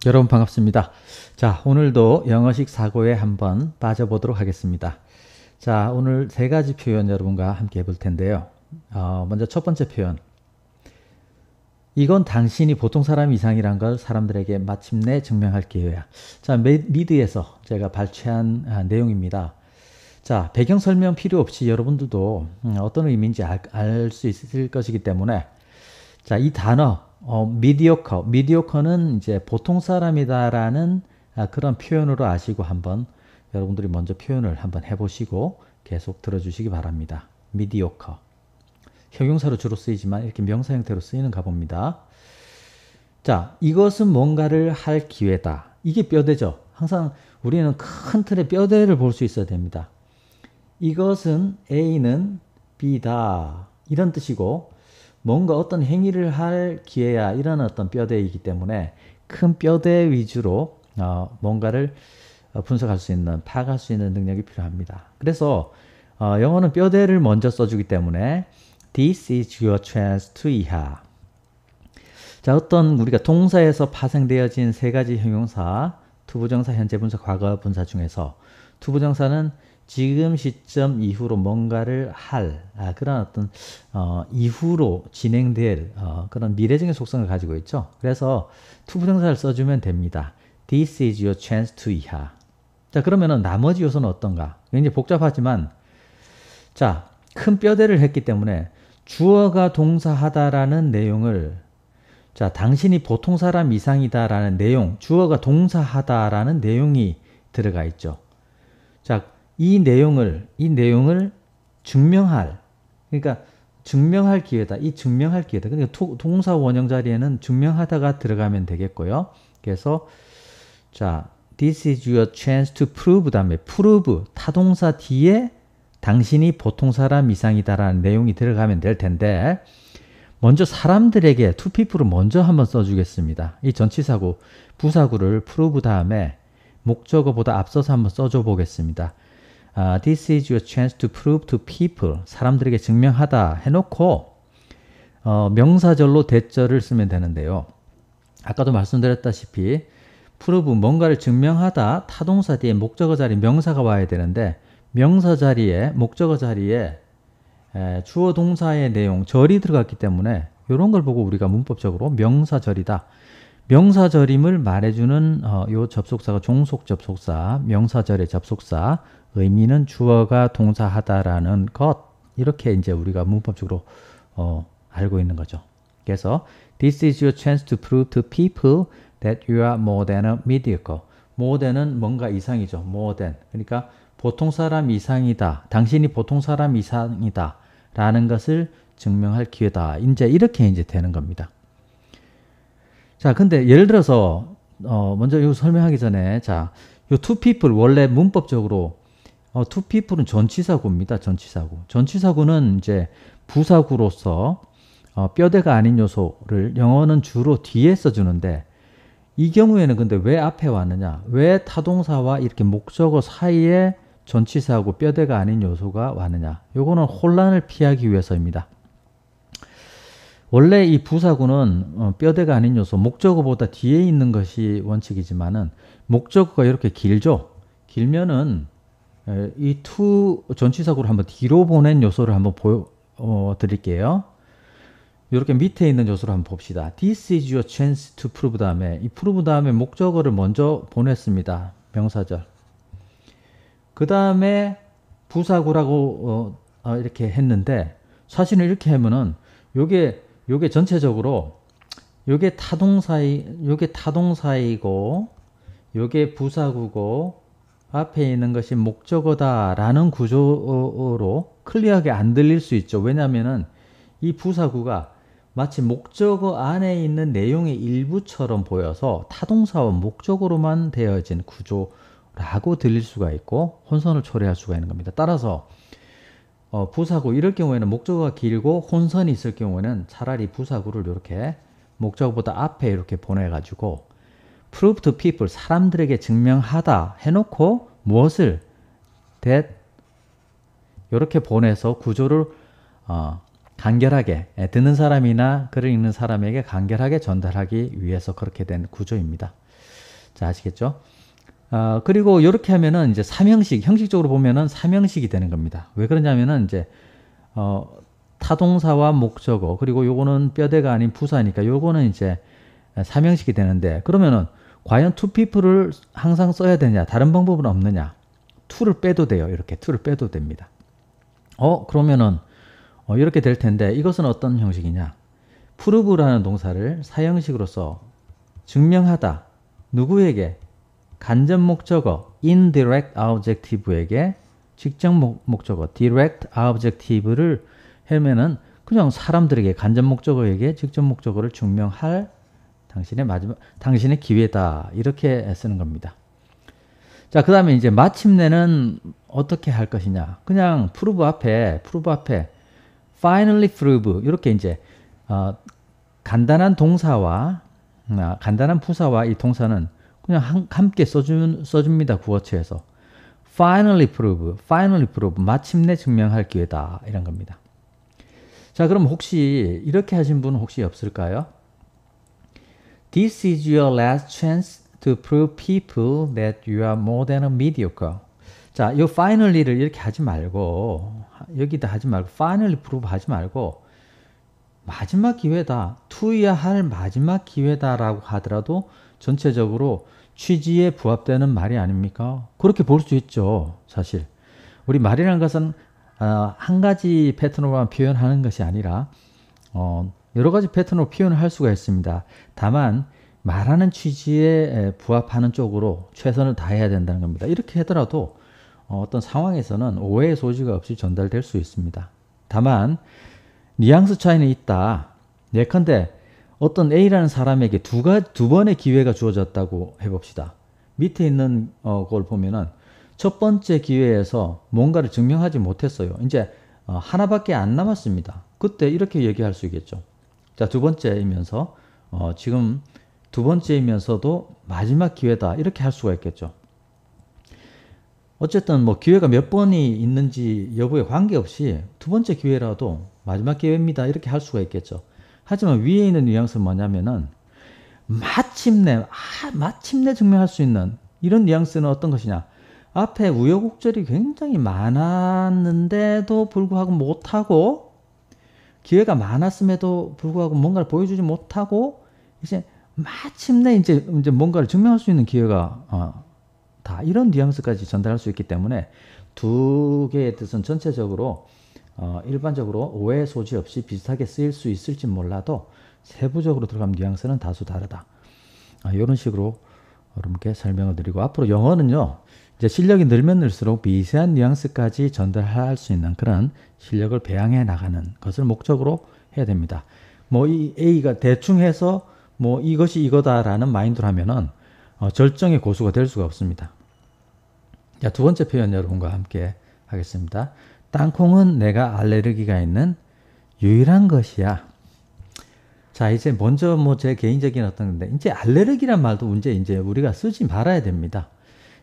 여러분 반갑습니다. 자, 오늘도 영어식 사고에 한번 빠져보도록 하겠습니다. 자, 오늘 세 가지 표현 여러분과 함께 해볼 텐데요. 먼저 첫 번째 표현. 이건 당신이 보통 사람 이상이란 걸 사람들에게 마침내 증명할 기회야. 자, 미드에서 제가 발췌한 내용입니다. 자, 배경 설명 필요 없이 여러분들도 어떤 의미인지 알 수 있을 것이기 때문에 자, 이 단어 mediocre는 이제 보통 사람이다라는 그런 표현으로 아시고 한번 여러분들이 먼저 표현을 한번 해보시고 계속 들어주시기 바랍니다. mediocre. 형용사로 주로 쓰이지만 이렇게 명사 형태로 쓰이는 가봅니다. 자, 이것은 뭔가를 할 기회다. 이게 뼈대죠. 항상 우리는 큰 틀의 뼈대를 볼 수 있어야 됩니다. 이것은 A는 B다. 이런 뜻이고 뭔가 어떤 행위를 할 기회야. 이런 어떤 뼈대이기 때문에 큰 뼈대 위주로 뭔가를 분석할 수 있는, 파악할 수 있는 능력이 필요합니다. 그래서 영어는 뼈대를 먼저 써주기 때문에 This is your chance to 이하. 자, 어떤 우리가 동사에서 파생되어진 세 가지 형용사, 투부정사, 현재분사, 과거분사 중에서 투부정사는 지금 시점 이후로 뭔가를 할 그런 어떤 이후로 진행될 그런 미래적인 속성을 가지고 있죠. 그래서 투부정사를 써주면 됩니다. This is your chance to 이하. 자, 그러면은 나머지 요소는 어떤가? 굉장히 복잡하지만 자, 큰 뼈대를 했기 때문에 주어가 동사하다라는 내용을 자, 당신이 보통 사람 이상이다라는 내용, 주어가 동사하다라는 내용이 들어가 있죠. 자, 이 내용을 증명할, 그러니까 증명할 기회다. 이 증명할 기회다. 그러니까 동사 원형 자리에는 증명하다가 들어가면 되겠고요. 그래서 자, this is your chance to prove 다음에 prove 타동사 뒤에 당신이 보통 사람 이상이다라는 내용이 들어가면 될 텐데 먼저 사람들에게 to people을 먼저 한번 써주겠습니다. 이 전치사구, 부사구를 prove 다음에 목적어보다 앞서서 한번 써줘 보겠습니다. This is your chance to prove to people. 사람들에게 증명하다 해놓고 명사절로 대절을 쓰면 되는데요. 아까도 말씀드렸다시피 prove 뭔가를 증명하다 타동사 뒤에 목적어 자리 명사가 와야 되는데 명사 자리에 목적어 자리에 주어 동사의 내용 절이 들어갔기 때문에 이런 걸 보고 우리가 문법적으로 명사절이다. 명사절임을 말해주는 요 접속사가 종속 접속사, 명사절의 접속사, 의미는 주어가 동사하다라는 것 이렇게 이제 우리가 문법적으로 알고 있는 거죠. 그래서 This is your chance to prove to people that you are more than a mediocre. more than은 뭔가 이상이죠. more than. 그러니까 보통 사람 이상이다. 당신이 보통 사람 이상이다. 라는 것을 증명할 기회다. 이제 이렇게 이제 되는 겁니다. 자, 근데 예를 들어서 먼저 이거 설명하기 전에 자, 요 to people 원래 문법적으로 to people은 전치사구입니다. 전치사구. 전치사구는 이제 부사구로서 뼈대가 아닌 요소를 영어는 주로 뒤에 써주는데 이 경우에는 근데 왜 앞에 왔느냐? 왜 타동사와 이렇게 목적어 사이에 전치사하고 뼈대가 아닌 요소가 왔느냐? 요거는 혼란을 피하기 위해서입니다. 원래 이 부사구는 뼈대가 아닌 요소, 목적어보다 뒤에 있는 것이 원칙이지만은 목적어가 이렇게 길죠? 길면은 이 to 전치사구를 한번 뒤로 보낸 요소를 한번 보여드릴게요. 이렇게 밑에 있는 요소를 한번 봅시다. This is your chance to prove 다음에 이 prove 다음에 목적어를 먼저 보냈습니다. 명사절. 그 다음에 부사구라고 이렇게 했는데 사실은 이렇게 하면은 요게 전체적으로 요게 타동사이고 요게 부사구고 앞에 있는 것이 목적어다라는 구조로 클리어하게 안 들릴 수 있죠. 왜냐하면은 이 부사구가 마치 목적어 안에 있는 내용의 일부처럼 보여서 타동사와 목적어로만 되어진 구조라고 들릴 수가 있고 혼선을 초래할 수가 있는 겁니다. 따라서 부사구 이럴 경우에는 목적어가 길고 혼선이 있을 경우에는 차라리 부사구를 이렇게 목적어보다 앞에 이렇게 보내가지고 prove to people 사람들에게 증명하다 해놓고 무엇을 that 이렇게 보내서 구조를 간결하게 듣는 사람이나 글을 읽는 사람에게 간결하게 전달하기 위해서 그렇게 된 구조입니다. 자, 아시겠죠? 그리고 이렇게 하면은 이제 형식적으로 보면은 삼형식이 되는 겁니다. 왜 그러냐면은 이제, 타동사와 목적어, 그리고 요거는 뼈대가 아닌 부사니까 요거는 이제 삼형식이 되는데, 그러면은 과연 to people을 항상 써야 되냐? 다른 방법은 없느냐? to를 빼도 돼요. 이렇게 to를 빼도 됩니다. 그러면은 이렇게 될 텐데 이것은 어떤 형식이냐? prove라는 동사를 사형식으로서 증명하다. 누구에게? 간접 목적어 indirect objective에게 직접 목적어 direct objective를 하면은 그냥 사람들에게 간접 목적어에게 직접 목적어를 증명할 당신의 기회다. 이렇게 쓰는 겁니다. 자, 그 다음에 이제 마침내는 어떻게 할 것이냐. 그냥 prove 앞에 finally prove 이렇게 이제 간단한 동사와 간단한 부사와 이 동사는 그냥 함께 써줍니다. 구어체에서 finally prove 마침내 증명할 기회다. 이런 겁니다. 자, 그럼 혹시 이렇게 하신 분 혹시 없을까요? This is your last chance to prove people that you are more than a mediocre. 자, 이 finally를 이렇게 하지 말고 여기다 하지 말고 finally prove 하지 말고 마지막 기회다. to야 할 마지막 기회다라고 하더라도 전체적으로 취지에 부합되는 말이 아닙니까? 그렇게 볼 수 있죠. 사실 우리 말이라는 것은 한 가지 패턴으로만 표현하는 것이 아니라 여러 가지 패턴으로 표현을 할 수가 있습니다. 다만 말하는 취지에 부합하는 쪽으로 최선을 다해야 된다는 겁니다. 이렇게 하더라도 어떤 상황에서는 오해의 소지가 없이 전달될 수 있습니다. 다만 뉘앙스 차이는 있다. 예컨대 어떤 A라는 사람에게 두 번의 기회가 주어졌다고 해봅시다. 밑에 있는 걸 보면은 첫 번째 기회에서 뭔가를 증명하지 못했어요. 이제 하나밖에 안 남았습니다. 그때 이렇게 얘기할 수 있겠죠. 자, 두 번째이면서 지금 두 번째이면서도 마지막 기회다. 이렇게 할 수가 있겠죠. 어쨌든 뭐 기회가 몇 번이 있는지 여부에 관계없이 두 번째 기회라도 마지막 기회입니다. 이렇게 할 수가 있겠죠. 하지만 위에 있는 뉘앙스는 뭐냐면은 마침내 증명할 수 있는 이런 뉘앙스는 어떤 것이냐. 앞에 우여곡절이 굉장히 많았는데도 불구하고 못하고 기회가 많았음에도 불구하고 뭔가를 보여주지 못하고 이제 마침내 이제 뭔가를 증명할 수 있는 기회가 다 이런 뉘앙스까지 전달할 수 있기 때문에 두 개의 뜻은 전체적으로 일반적으로 오해 소지 없이 비슷하게 쓰일 수 있을지 몰라도 세부적으로 들어가면 뉘앙스는 다소 다르다. 이런 식으로 여러분께 설명을 드리고 앞으로 영어는요. 이제 실력이 늘면 늘수록 미세한 뉘앙스까지 전달할 수 있는 그런 실력을 배양해 나가는 것을 목적으로 해야 됩니다. 뭐 이 A가 대충 해서 뭐 이것이 이거다라는 마인드로 하면은 절정의 고수가 될 수가 없습니다. 자, 두 번째 표현 여러분과 함께 하겠습니다. 땅콩은 내가 알레르기가 있는 유일한 것이야. 자, 이제 먼저 뭐 제 개인적인 어떤 건데 이제 알레르기란 말도 이제 우리가 쓰지 말아야 됩니다.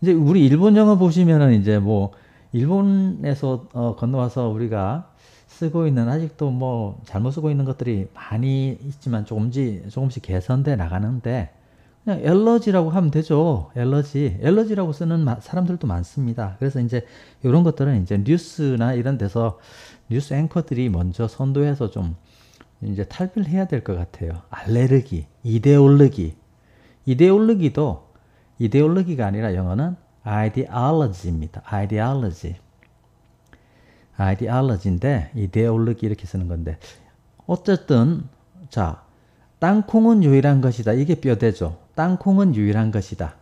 이제 우리 일본 영어 보시면은 이제 뭐 일본에서 건너와서 우리가 쓰고 있는 아직도 뭐 잘못 쓰고 있는 것들이 많이 있지만 조금씩 개선돼 나가는데 그냥 엘러지라고 하면 되죠. 엘러지라고 쓰는 사람들도 많습니다. 그래서 이제 이런 것들은 이제 뉴스나 이런 데서 뉴스 앵커들이 먼저 선도해서 좀 이제 탈피를 해야 될 것 같아요. 알레르기, 이데올로기가 아니라 영어는 ideology입니다. ideology인데 ideology 이렇게 쓰는 건데 어쨌든 자 땅콩은 유일한 것이다. 이게 뼈대죠. 땅콩은 유일한 것이다.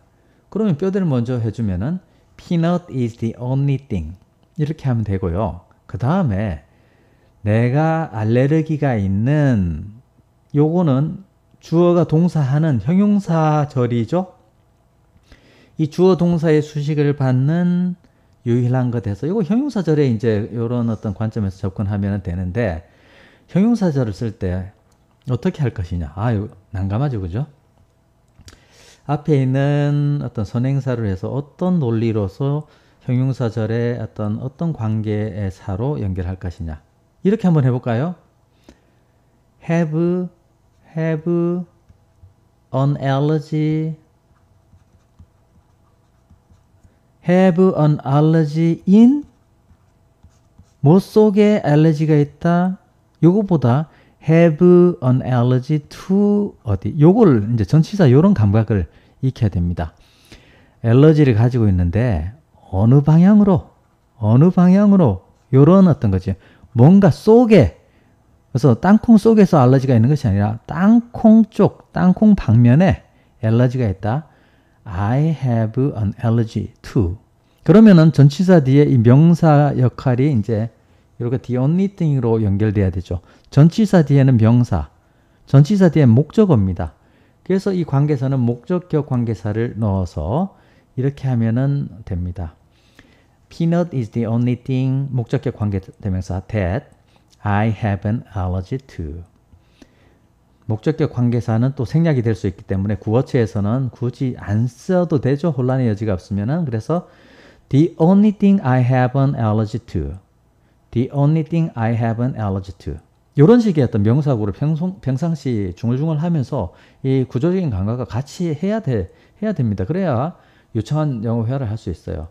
그러면 뼈대를 먼저 해주면은 peanut is the only thing 이렇게 하면 되고요. 그 다음에 내가 알레르기가 있는 요거는 주어가 동사하는 형용사절이죠. 이 주어 동사의 수식을 받는 유일한 것에서 이거 형용사절에 이제 이런 어떤 관점에서 접근하면 되는데 형용사절을 쓸 때 어떻게 할 것이냐. 이거 난감하죠, 그죠? 앞에 있는 어떤 선행사를 해서 어떤 논리로서 형용사절의 어떤 관계의 사로 연결할 것이냐. 이렇게 한번 해볼까요? have an allergy have an allergy in 뭐 속에 알레르기가 있다. 요거보다 have an allergy to 어디. 요걸 이제 전치사 요런 감각을 익혀야 됩니다. 알러지를 가지고 있는데 어느 방향으로 요런 어떤 거지. 뭔가 속에 그래서 땅콩 속에서 알러지가 있는 것이 아니라 땅콩 쪽, 땅콩 방면에 알러지가 있다. I have an allergy to. 그러면은 전치사 뒤에 이 명사 역할이 이제 이렇게 the only thing으로 연결돼야 되죠. 전치사 뒤에는 명사, 전치사 뒤에 목적어입니다. 그래서 이 관계사는 목적격 관계사를 넣어서 이렇게 하면은 됩니다. Peanut is the only thing, 목적격 관계대명사 that I have an allergy to. 목적격 관계사는 또 생략이 될 수 있기 때문에 구어체에서는 굳이 안 써도 되죠. 혼란의 여지가 없으면은. 그래서 the only thing I have an allergy to. The only thing I have an allergy to. 이런 식의 어떤 명사구를 평상시 중얼중얼 하면서 이 구조적인 감각과 같이 해야 됩니다. 그래야 유창한 영어 회화를 할 수 있어요.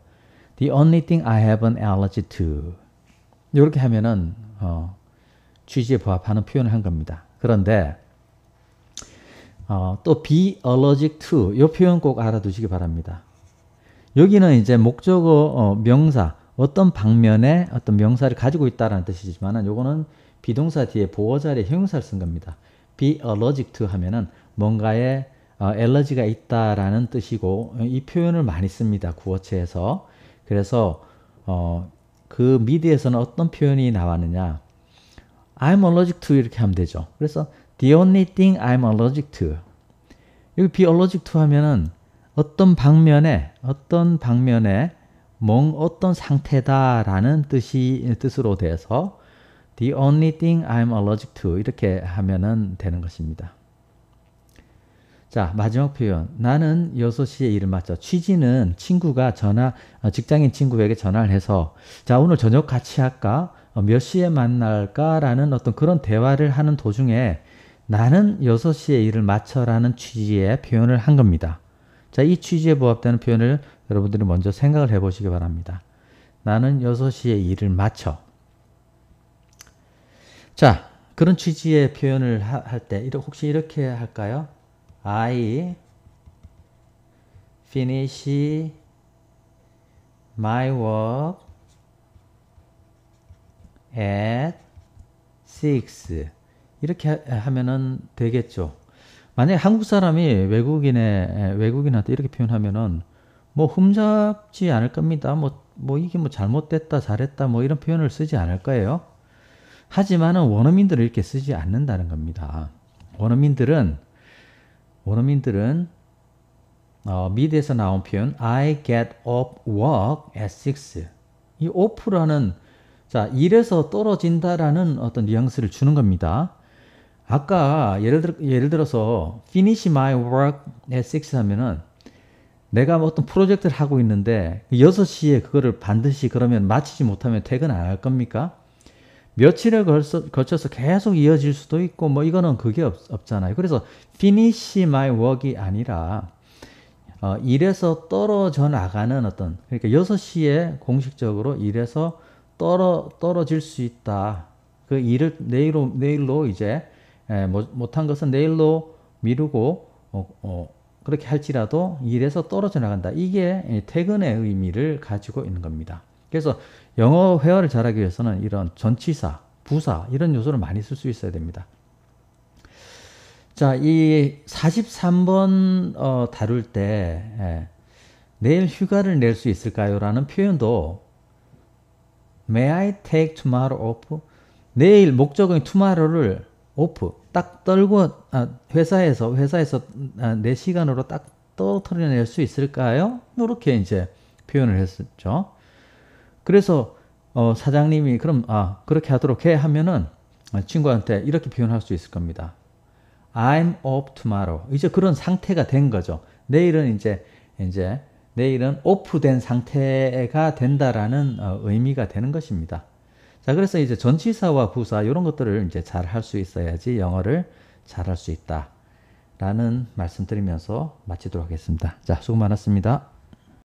The only thing I have an allergy to. 이렇게 하면은 취지에 부합하는 표현을 한 겁니다. 그런데 또 be allergic to 이 표현 꼭 알아두시기 바랍니다. 여기는 이제 목적어 명사 어떤 방면에 어떤 명사를 가지고 있다라는 뜻이지만은 요거는 비동사 뒤에 보어 자리에 형용사를 쓴 겁니다. be allergic to 하면은 뭔가에 알러지가 있다라는 뜻이고 이 표현을 많이 씁니다. 구어체에서. 그래서 그 미드에서는 어떤 표현이 나왔느냐. I'm allergic to 이렇게 하면 되죠. 그래서 the only thing I'm allergic to. 여기 be allergic to 하면은 어떤 방면에 어떤 상태다라는 뜻으로 돼서 the only thing I'm allergic to 이렇게 하면은 되는 것입니다. 자, 마지막 표현. 나는 6시에 일을 마쳐. 취지는 친구가 직장인 친구에게 전화를 해서 자, 오늘 저녁 같이 할까? 몇 시에 만날까라는 어떤 그런 대화를 하는 도중에 나는 6시에 일을 마쳐라는 취지의 표현을 한 겁니다. 자, 이 취지에 부합되는 표현을 여러분들이 먼저 생각을 해보시기 바랍니다. 나는 6시에 일을 마쳐. 자, 그런 취지의 표현을 할 때 혹시 이렇게 할까요? I finish my work at 6. 이렇게 하면은 되겠죠. 만약에 한국 사람이 외국인한테 이렇게 표현하면은 뭐 흠잡지 않을 겁니다. 뭐 이게 뭐 잘못됐다, 잘했다, 뭐 이런 표현을 쓰지 않을 거예요. 하지만은 원어민들은 이렇게 쓰지 않는다는 겁니다. 원어민들은 미드에서 나온 표현 I get off work at 6. 이 off라는 자, 일에서 떨어진다라는 어떤 뉘앙스를 주는 겁니다. 아까 예를 들어서 finish my work at 6 하면은 내가 어떤 프로젝트를 하고 있는데 6시에 그거를 반드시 그러면 마치지 못하면 퇴근 안 할 겁니까? 며칠에 걸쳐서 계속 이어질 수도 있고 뭐 이거는 그게 없잖아요. 그래서 finish my work이 아니라 일에서 떨어져 나가는 어떤 그러니까 6시에 공식적으로 일에서 떨어질 수 있다. 그 일을 내일로 이제 못한 것은 내일로 미루고 그렇게 할지라도 일에서 떨어져 나간다. 이게 퇴근의 의미를 가지고 있는 겁니다. 그래서 영어 회화를 잘하기 위해서는 이런 전치사, 부사 이런 요소를 많이 쓸 수 있어야 됩니다. 자, 이 43번 다룰 때 내일 휴가를 낼 수 있을까요? 라는 표현도 May I take tomorrow off? 내일 목적어인 tomorrow를 off 딱 떨고 회사에서 내 시간으로 딱 떨어뜨려낼 수 있을까요? 이렇게 이제 표현을 했었죠. 그래서 사장님이 그럼 그렇게 하도록 해 하면은 친구한테 이렇게 표현할 수 있을 겁니다. I'm off tomorrow. 이제 그런 상태가 된 거죠. 내일은 내일은 오프된 상태가 된다라는 의미가 되는 것입니다. 자, 그래서 이제 전치사와 부사 이런 것들을 이제 잘 할 수 있어야지 영어를 잘 할 수 있다라는 말씀드리면서 마치도록 하겠습니다. 자, 수고 많았습니다.